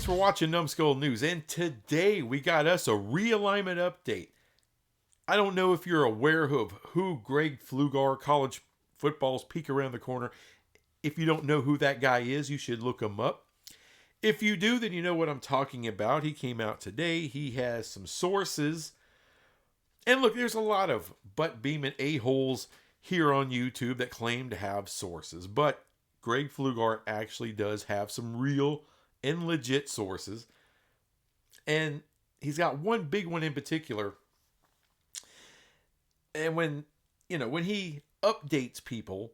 for watching Numbskull News, and today we got us a realignment update. I don't know if you're aware of who Greg Pflugar, college football's peek around the corner. If you don't know who that guy is, you should look him up. If you do, then you know what I'm talking about. He came out today. He has some sources. And look, there's a lot of butt-beaming a-holes here on YouTube that claim to have sources. But Greg Pflugar actually does have some real and legit sources. And he's got one big one in particular. And when he updates people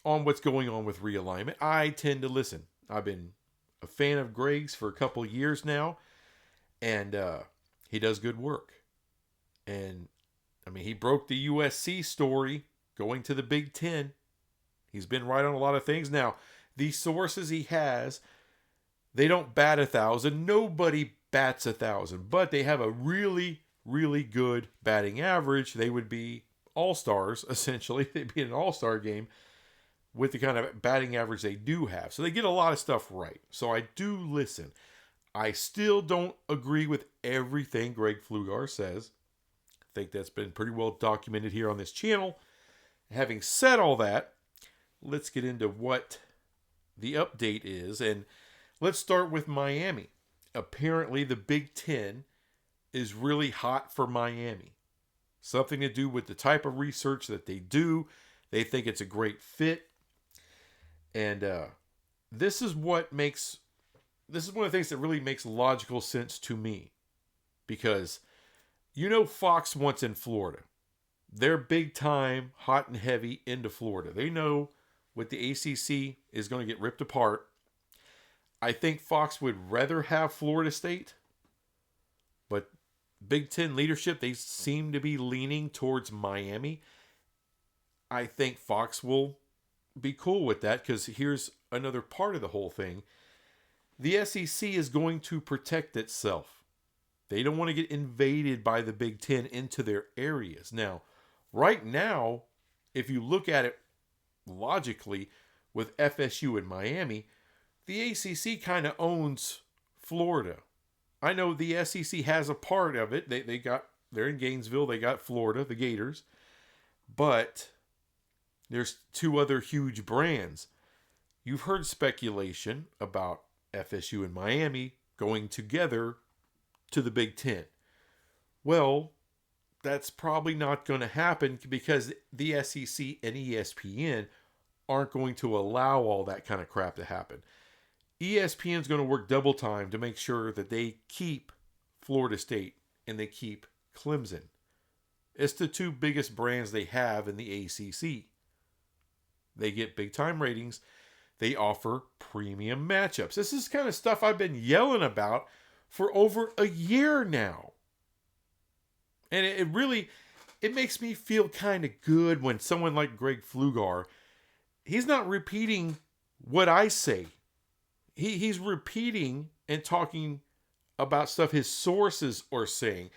on what's going on with realignment, I tend to listen. I've been a fan of Greg's for a couple of years now, and he does good work. And I mean, he broke the USC story going to the Big Ten. He's been right on a lot of things. Now, these sources he has, they don't bat 1,000. Nobody bats 1,000, but they have a really, really good batting average. They would be all-stars, essentially. They'd be in an all-star game with the kind of batting average they do have. So they get a lot of stuff right. So I do listen. I still don't agree with everything Greg Pflugar says. I think that's been pretty well documented here on this channel. Having said all that, let's get into what the update is. And let's start with Miami. Apparently, the Big Ten is really hot for Miami. Something to do with the type of research that they do. They think it's a great fit. And this is one of the things that really makes logical sense to me. Because, Fox wants in Florida. They're big time, hot and heavy into Florida. They know what the ACC is going to get ripped apart. I think Fox would rather have Florida State. But Big Ten leadership, they seem to be leaning towards Miami. I think Fox will be cool with that, because here's another part of the whole thing. The SEC is going to protect itself. They don't want to get invaded by the Big Ten into their areas. Now, right now, if you look at it logically with FSU and Miami, the ACC kind of owns Florida. I know the SEC has a part of it. They're in Gainesville. They got Florida, the Gators. But there's two other huge brands. You've heard speculation about FSU and Miami going together to the Big Ten. Well, that's probably not going to happen, because the SEC and ESPN aren't going to allow all that kind of crap to happen. ESPN's going to work double time to make sure that they keep Florida State and they keep Clemson. It's the two biggest brands they have in the ACC. They get big time ratings. They offer premium matchups. This is kind of stuff I've been yelling about for over a year now. And it makes me feel kind of good when someone like Greg Pflugar, he's not repeating what I say. He's repeating and talking about stuff his sources are saying,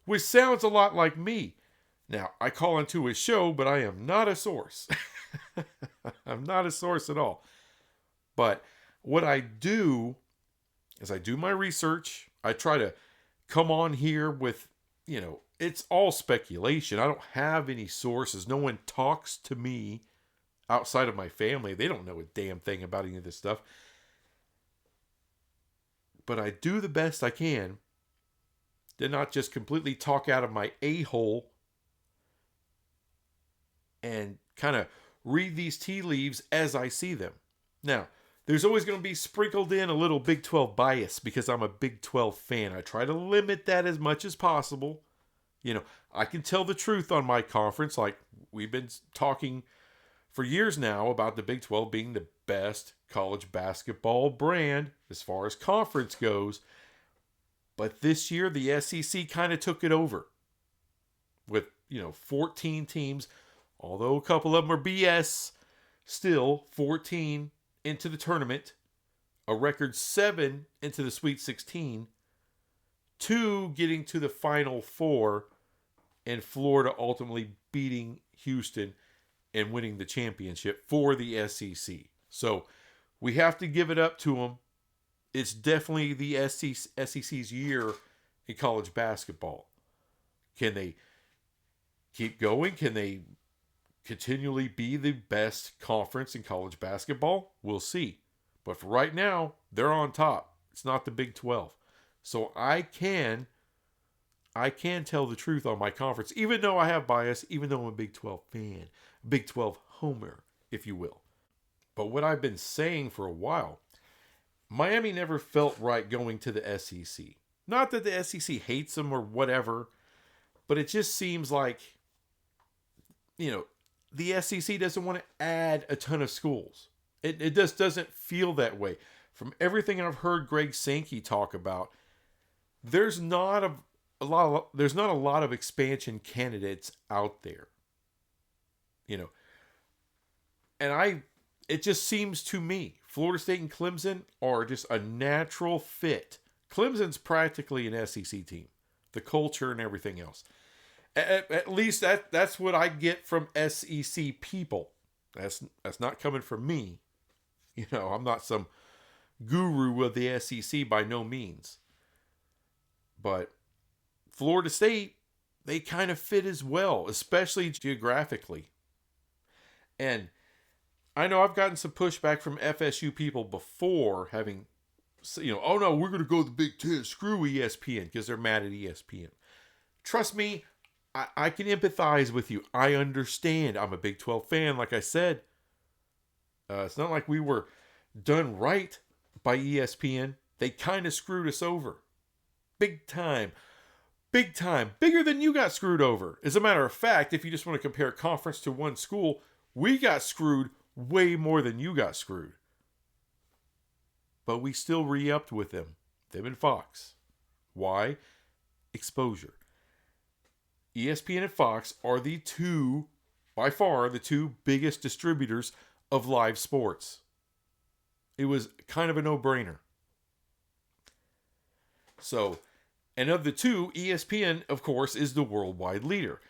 which sounds a lot like me. Now, I call into his show, but I am not a source. I'm not a source at all. But what I do is I do my research. I try to come on here with, it's all speculation. I don't have any sources. No one talks to me outside of my family. They don't know a damn thing about any of this stuff. But I do the best I can to not just completely talk out of my a-hole and kind of read these tea leaves as I see them. Now, there's always going to be sprinkled in a little Big 12 bias because I'm a Big 12 fan. I try to limit that as much as possible. I can tell the truth on my conference. Like, we've been talking for years now about the Big 12 being the best college basketball brand as far as conference goes. But this year, the SEC kind of took it over with, 14 teams. Although a couple of them are BS, still 14 into the tournament, a record 7 into the Sweet 16, 2 getting to the Final Four, and Florida ultimately beating Houston and winning the championship for the SEC. So we have to give it up to them. It's definitely the SEC's year in college basketball. Can they keep going? Can they continually be the best conference in college basketball? We'll see. But for right now, they're on top. It's not the Big 12. So I can tell the truth on my conference, even though I have bias, even though I'm a Big 12 fan, Big 12 homer, if you will. But what I've been saying for a while, Miami never felt right going to the SEC. Not that the SEC hates them or whatever, but it just seems like, the SEC doesn't want to add a ton of schools. It just doesn't feel that way. From everything I've heard Greg Sankey talk about, there's not a lot of expansion candidates out there. And it just seems to me Florida State and Clemson are just a natural fit. Clemson's practically an SEC team, the culture and everything else. At least that's what I get from SEC people. That's not coming from me. I'm not some guru of the SEC by no means. But Florida State, they kind of fit as well, especially geographically. And I know I've gotten some pushback from FSU people before, having, oh no, we're going to go to the Big Ten. Screw ESPN, because they're mad at ESPN. Trust me, I can empathize with you. I understand. I'm a Big 12 fan, like I said. It's not like we were done right by ESPN. They kind of screwed us over. Big time. Big time. Bigger than you got screwed over. As a matter of fact, if you just want to compare conference to one school, we got screwed way more than you got screwed. But we still re-upped with them and Fox. Why? Exposure. ESPN and Fox are by far the two biggest distributors of live sports. It was kind of a no-brainer. So, and of the two, ESPN, of course, is the worldwide leader.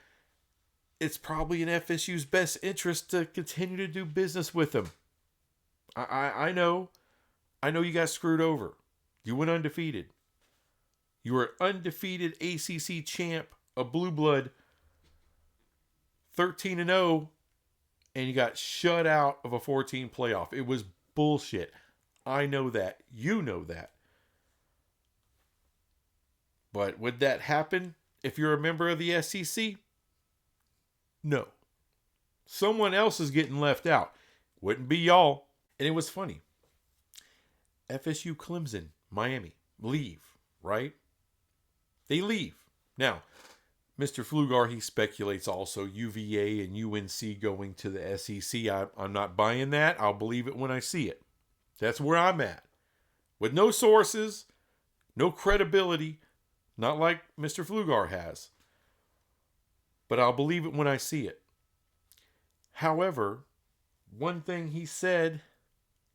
It's probably in FSU's best interest to continue to do business with them. I know you got screwed over. You went undefeated. You were an undefeated ACC champ, a blue blood, 13-0, and you got shut out of a 14 playoff. It was bullshit. I know that. You know that. But would that happen if you're a member of the SEC? No. Someone else is getting left out. Wouldn't be y'all. And it was funny. FSU, Clemson, Miami leave, right? They leave. Now, Mr. Flugar, he speculates also UVA and UNC going to the SEC. I'm not buying that. I'll believe it when I see it. That's where I'm at. With no sources, no credibility, not like Mr. Flugar has. But I'll believe it when I see it. However, one thing he said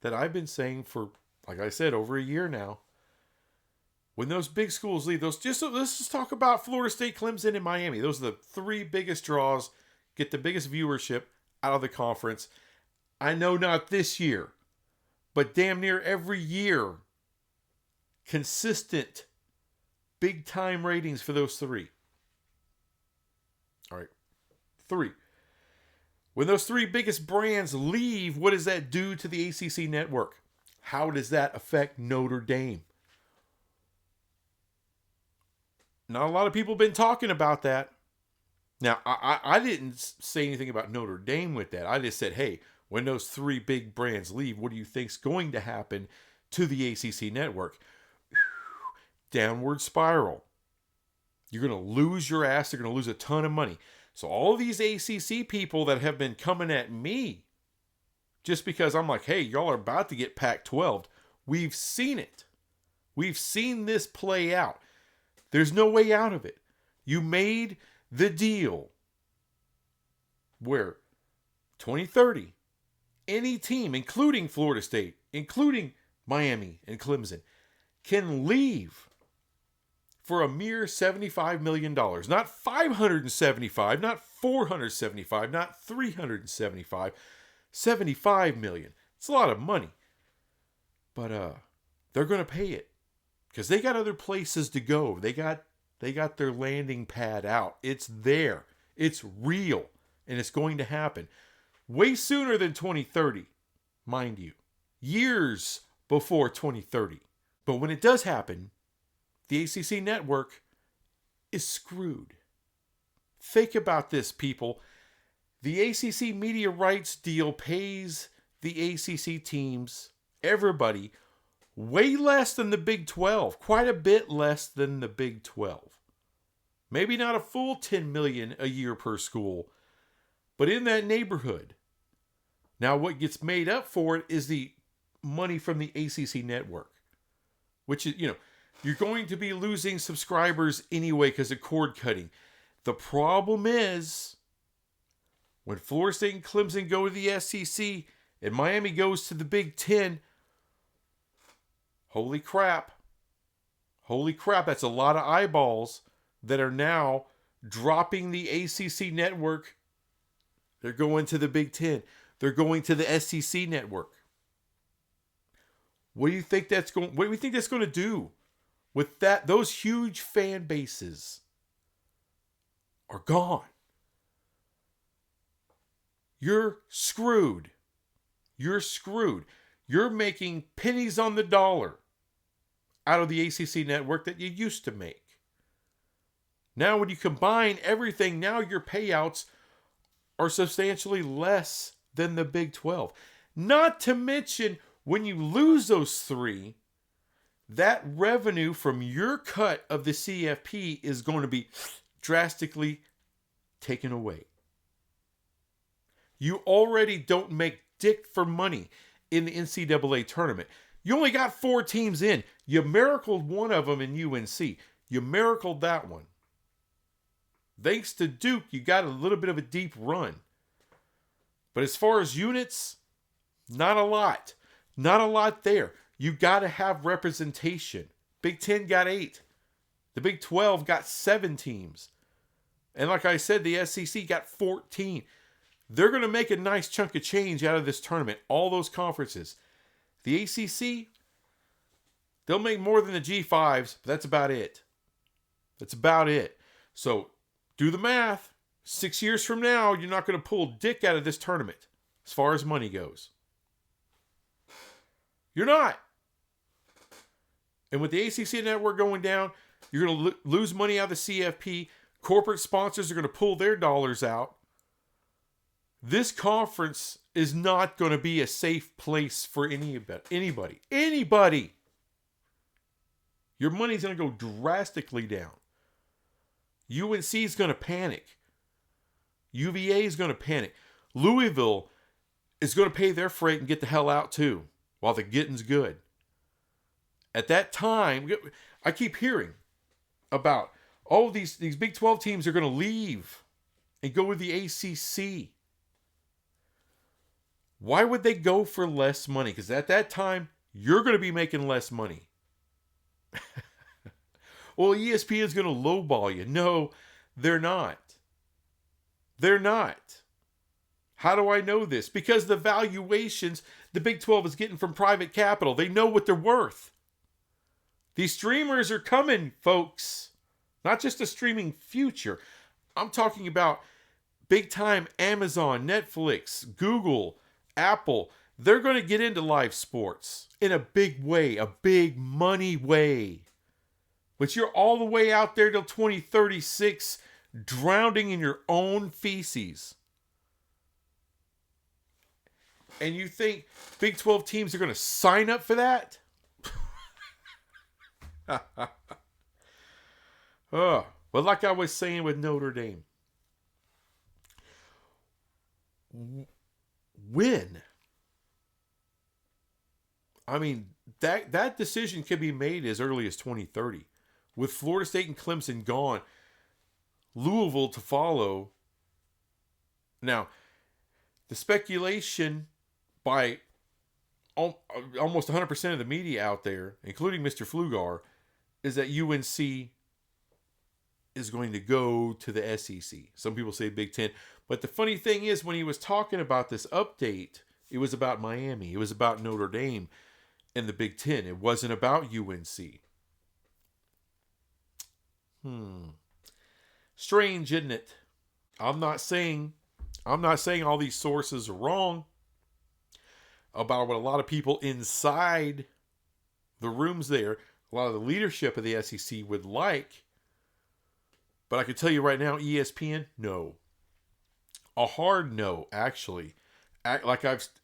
that I've been saying for, like I said, over a year now, when those big schools leave, let's just talk about Florida State, Clemson, and Miami. Those are the three biggest draws, get the biggest viewership out of the conference. I know not this year, but damn near every year, consistent big time ratings for those three. All right, 3. When those 3 biggest brands leave, what does that do to the ACC network? How does that affect Notre Dame? Not a lot of people have been talking about that. Now, I didn't say anything about Notre Dame with that. I just said, hey, when those 3 big brands leave, what do you think's going to happen to the ACC network? Downward spiral. You're going to lose your ass. They're going to lose a ton of money. So all these ACC people that have been coming at me just because I'm like, hey, y'all are about to get Pac-12. We've seen it. We've seen this play out. There's no way out of it. You made the deal where 2030, any team, including Florida State, including Miami and Clemson, can leave for a mere $75 million. Not $575, not $475, not $375, $75 million. It's a lot of money. But they're going to pay it because they got other places to go. They got their landing pad out. It's there. It's real. And it's going to happen way sooner than 2030, mind you. Years before 2030. But when it does happen, the ACC network is screwed. Think about this, people. The ACC media rights deal pays the ACC teams, everybody, way less than the Big 12. Quite a bit less than the Big 12. Maybe not a full $10 million a year per school, but in that neighborhood. Now, what gets made up for it is the money from the ACC network, which is, you're going to be losing subscribers anyway because of cord cutting. The problem is when Florida State and Clemson go to the SEC and Miami goes to the Big Ten, holy crap. Holy crap, that's a lot of eyeballs that are now dropping the ACC network. They're going to the Big Ten. They're going to the SEC network. What do you think that's going to do with that? Those huge fan bases are gone. You're screwed. You're screwed. You're making pennies on the dollar out of the ACC network that you used to make. Now, when you combine everything, now your payouts are substantially less than the Big 12. Not to mention, when you lose those three, that revenue from your cut of the CFP is going to be drastically taken away. You already don't make dick for money in the NCAA tournament. You only got 4 teams in. You miracled one of them in UNC. You miracled that one. Thanks to Duke, you got a little bit of a deep run. But as far as units, not a lot. Not a lot there. You got to have representation. Big 10 got 8. The Big 12 got 7 teams. And like I said, the SEC got 14. They're going to make a nice chunk of change out of this tournament. All those conferences. The ACC, they'll make more than the G5s, but that's about it. That's about it. So, do the math. 6 years from now, you're not going to pull dick out of this tournament as far as money goes. You're not. And with the ACC network going down, you're going to lose money out of the CFP. Corporate sponsors are going to pull their dollars out. This conference is not going to be a safe place for anybody. Anybody. Your money's going to go drastically down. UNC is going to panic. UVA is going to panic. Louisville is going to pay their freight and get the hell out too, while the getting's good. At that time, I keep hearing about, these Big 12 teams are going to leave and go with the ACC. Why would they go for less money? Because at that time, you're going to be making less money. Well, ESPN is going to lowball you. No, they're not. They're not. How do I know this? Because the valuations the Big 12 is getting from private capital, they know what they're worth. These streamers are coming, folks. Not just a streaming future. I'm talking about big time Amazon, Netflix, Google, Apple. They're going to get into live sports in a big way, a big money way. But you're all the way out there till 2036, drowning in your own feces. And you think Big 12 teams are going to sign up for that? But like I was saying with Notre Dame, when? I mean, that decision can be made as early as 2030. With Florida State and Clemson gone, Louisville to follow. Now, the speculation by almost 100% of the media out there, including Mr. Flugar, is that UNC is going to go to the SEC. Some people say Big Ten. But the funny thing is, when he was talking about this update, it was about Miami. It was about Notre Dame. in the Big Ten. It wasn't about UNC. Strange, isn't it? I'm not saying all these sources are wrong about what a lot of people inside the rooms there, a lot of the leadership of the SEC would like. But I can tell you right now, ESPN, no. A hard no, actually. I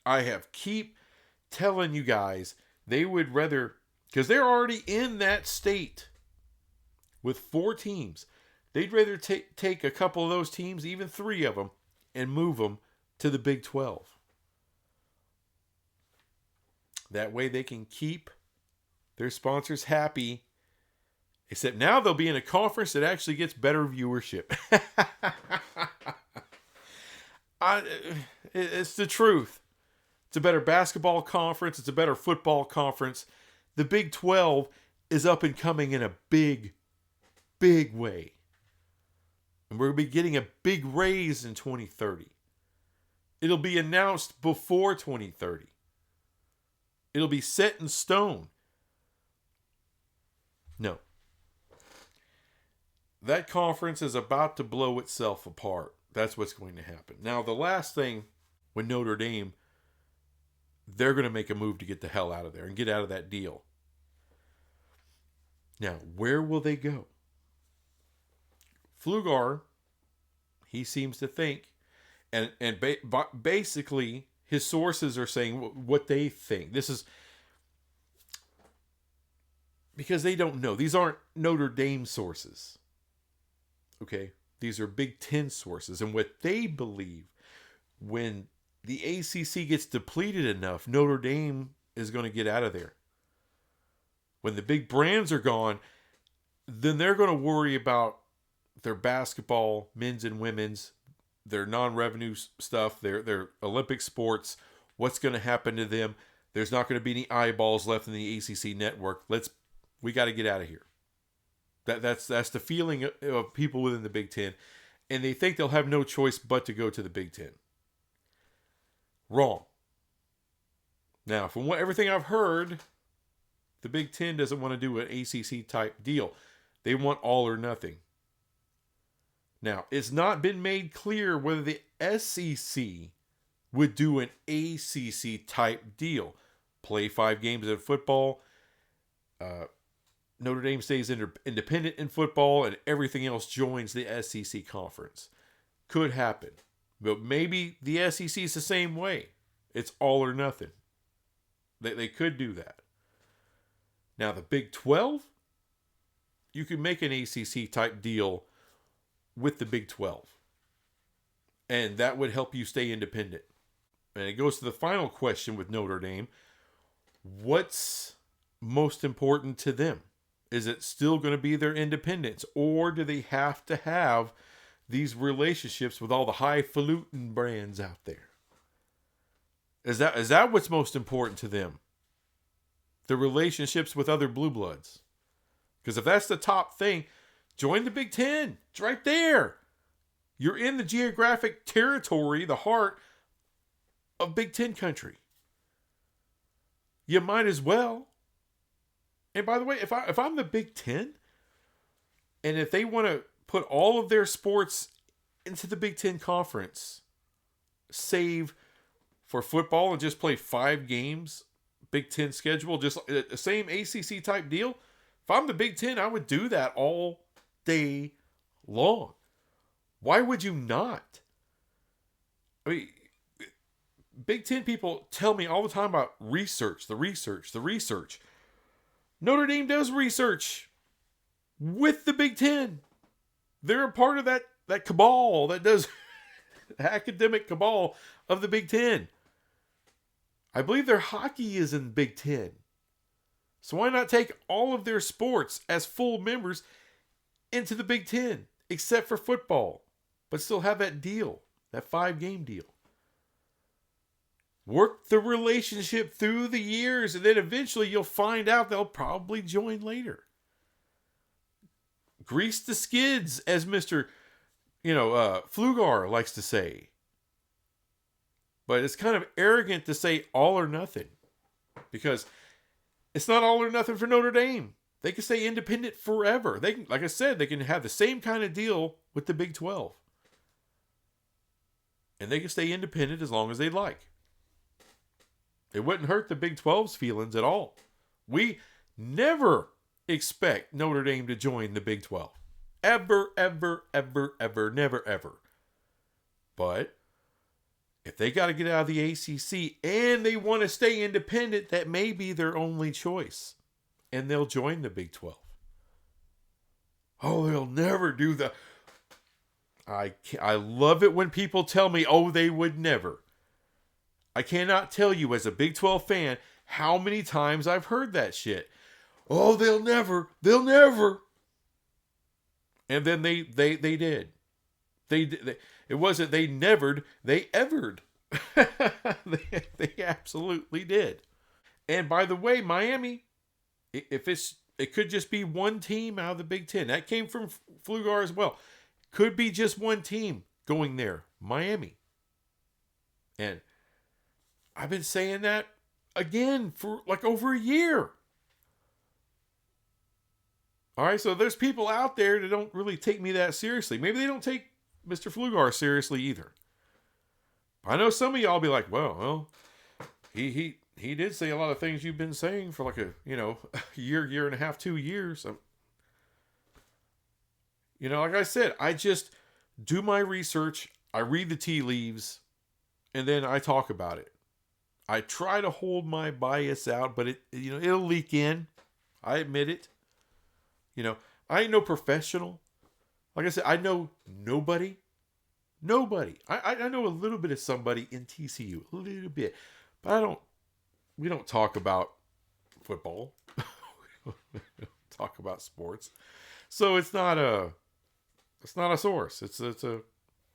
have keep telling you guys, they would rather, because they're already in that state with 4 teams. They'd rather take a couple of those teams, even 3 of them, and move them to the Big 12. That way they can keep their sponsors happy. Except now they'll be in a conference that actually gets better viewership. It's the truth. It's a better basketball conference. It's a better football conference. The Big 12 is up and coming in a big, big way. And we're going to be getting a big raise in 2030. It'll be announced before 2030. It'll be set in stone. No. That conference is about to blow itself apart. That's what's going to happen. Now, the last thing with Notre Dame, they're going to make a move to get the hell out of there and get out of that deal. Now, where will they go? Pflugar, he seems to think, and basically his sources are saying what they think. This is because they don't know. These aren't Notre Dame sources. Okay? These are Big Ten sources. And what they believe, when the ACC gets depleted enough, Notre Dame is going to get out of there. When the big brands are gone, then they're going to worry about their basketball, men's and women's, their non-revenue stuff, their Olympic sports, what's going to happen to them. There's not going to be any eyeballs left in the ACC network. We got to get out of here. That's the feeling of people within the Big Ten, and they think they'll have no choice but to go to the Big Ten. Wrong. Now, from everything I've heard, the Big Ten doesn't want to do an ACC type deal. They want all or nothing. Now, it's not been made clear whether the SEC would do an ACC type deal. Play 5 games of football. Notre Dame stays independent in football, and everything else joins the SEC conference. Could happen. But maybe the SEC is the same way. It's all or nothing. They could do that. Now, the Big 12, you can make an ACC type deal with the Big 12. And that would help you stay independent. And it goes to the final question with Notre Dame. What's most important to them? Is it still going to be their independence? Or do they have to have these relationships with all the highfalutin brands out there? Is that what's most important to them? The relationships with other blue bloods? Because if that's the top thing, join the Big Ten. It's right there. You're in the geographic territory, the heart of Big Ten country. You might as well. And by the way, if I'm the Big Ten, and if they want to put all of their sports into the Big Ten conference, save for football and just play 5 games, Big Ten schedule, just the same ACC type deal. If I'm the Big Ten, I would do that all day long. Why would you not? I mean, Big Ten people tell me all the time about the research. Notre Dame does research with the Big Ten. They're a part of that cabal that does academic cabal of the Big Ten. I believe their hockey is in Big Ten. So why not take all of their sports as full members into the Big Ten, except for football, but still have that deal, that 5-game deal. Work the relationship through the years, and then eventually you'll find out they'll probably join later. Grease the skids, as Mr. Pflugar likes to say. But it's kind of arrogant to say all or nothing. Because It's not all or nothing for Notre Dame. They can stay independent forever. They can, like I said, they can have the same kind of deal with the Big 12. And they can stay independent as long as they like. It wouldn't hurt the Big 12's feelings at all. We never expect Notre Dame to join the Big 12. Ever, ever, ever, ever, never, ever. But if they got to get out of the ACC and they want to stay independent, that may be their only choice. And they'll join the Big 12. Oh, they'll never do that. I love it when people tell me, oh, they would never. I cannot tell you as a Big 12 fan how many times I've heard that shit. Oh, they'll never. And then they did. It wasn't they nevered, they evered. they absolutely did. And by the way, Miami, it could just be one team out of the Big Ten. That came from Flugar as well. Could be just one team going there, Miami. And I've been saying that again for like over a year. All right, so there's people out there that don't really take me that seriously. Maybe they don't take Mr. Flugar seriously either. I know some of y'all be like, well, he did say a lot of things you've been saying for like a year and a half, 2 years. Like I said, I just do my research, I read the tea leaves, and then I talk about it. I try to hold my bias out, but it'll leak in. I admit it. I ain't no professional. Like I said, I know nobody. I know a little bit of somebody in TCU, a little bit, but we don't talk about football. We don't talk about sports. So it's not a source. It's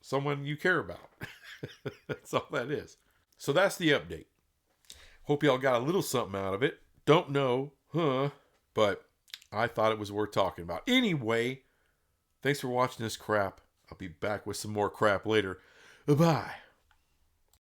someone you care about. That's all that is. So that's the update. Hope y'all got a little something out of it. Don't know, but I thought it was worth talking about. Anyway, thanks for watching this crap. I'll be back with some more crap later. Bye.